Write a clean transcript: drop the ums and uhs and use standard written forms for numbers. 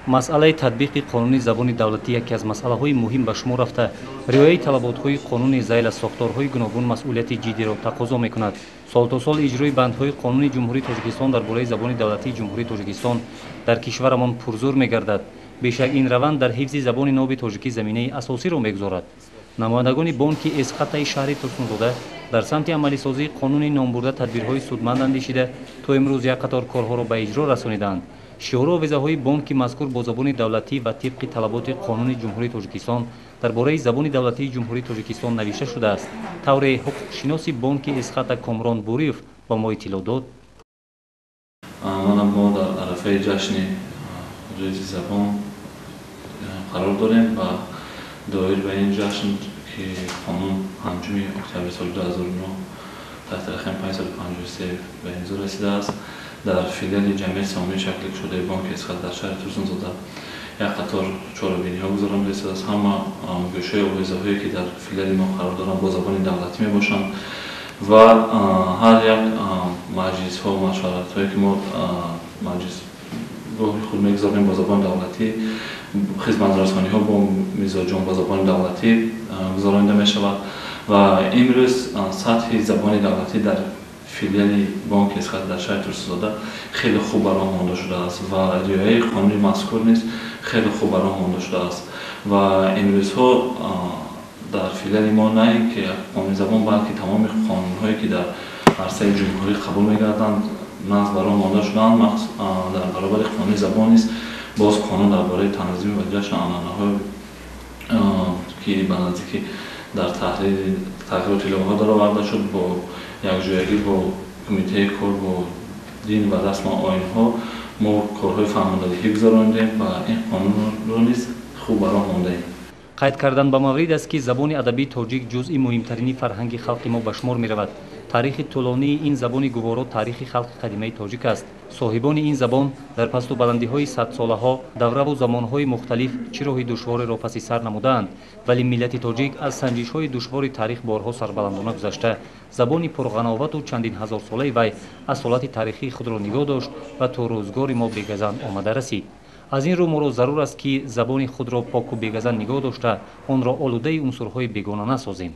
مسئله تطبیق قانون زبان دولتی یکی از مسائل مهم به شمار رفته. رعایت طلبات قانون ذیل از ساختارهای گوناگون مسئولیت جدی را تقاضا می‌کند. سال تا سال اجرای بندهای قانون جمهوری تاجیکستان درباره زبان دولتی جمهوری تاجیکستان در کشورمان پرزور می‌گردد. بیشک این روند در حفظ زبان ناب تاجیکی زمینه اساسی را می‌گذارد. نمایندگان بانک اسقاط شهر ترسونزاده در سمت عملی سازی قانون نام برده تدبیرهای سودمند اندیشیده تا امروز یک قطار کارها را به اجرا رسانیدند. شعار و ویزاهای بانک مذکور با زبان دولتی و طبق طلبات قانون جمهوری تاجیکستان درباره زبان دولتی جمهوری تاجیکستان نوشته شده است. طور حقوق شناسی بانک اسقاط کامران بوریف با ما اطلاع داد. ما در عرفه جشن روز زبان قرار داریم و دایر به این جشن که قانون همچون اکتبر سال 2009 تحت رقم 553 به امضا رسیده است. در فیلیال جمعیت سهامی شکل شده بانک اسقاط در شهر ترسونزاده یک قطار چهاربینی ها گذاران رسیده است. همه گوشه و حوزه‌هایی که در فیلیال ما قرار دارند با زبان دولتی میباشند و هر یک مجلس ها و مشورت هایی که ما مجلس گاهی خود میگذاریم با زبان دولتی، خدمت رسانی ها با میزاجون با زبان دولتی گزارنده می شود و امروز سطح زبان دولتی در فیلیال بانک اسقاط در شهر ترسونزاده خیلی خوب برای مانده شده است و رعایت قانون مذکور نیز خیلی خوب برای مانده شده است و امروز ها در فیلیال ما نه اینکه قانون زبان بلکه تمام قانون هایی که در عرصه جمهوری قبول می‌گردند نزد برای مانده شدند. در برابر قانون زبان نیست باز قانون درباره تنظیم و جشن آنانه‌های که به نزدیکی در تغییر تلوها داره آورده شد با یکجایی با کمیته کار با دین و رسم آیین ها ما کارهای فرماندهی گذراندیم و این قانون رو نیز خوب برای مانده ایم. قید کردن به مورد است که زبان ادبی تاجیک جزئی مهمترین فرهنگ خلق ما به شمار می رود. تاریخ طولانی این زبان گوارا تاریخ خلق قدیمی تاجیک است. صاحبان این زبان در پست و بلندی های صد ساله ها دوره و زمان های مختلف چه راه دشوار را پس سر نمودند، ولی ملت تاجیک از سنجش های دشوار تاریخ بارها سربلندانه گذشته زبان پرغناوت و چندین هزار ساله وی اصالت تاریخی خود را نگاه داشت و تا روزگار ما بی‌گزند آمده رسید. از این رو ما را ضرور است که زبان خود را پاک و بی‌گزند نگاه داشته آن را آلوده عنصرهای بیگانه نسازیم.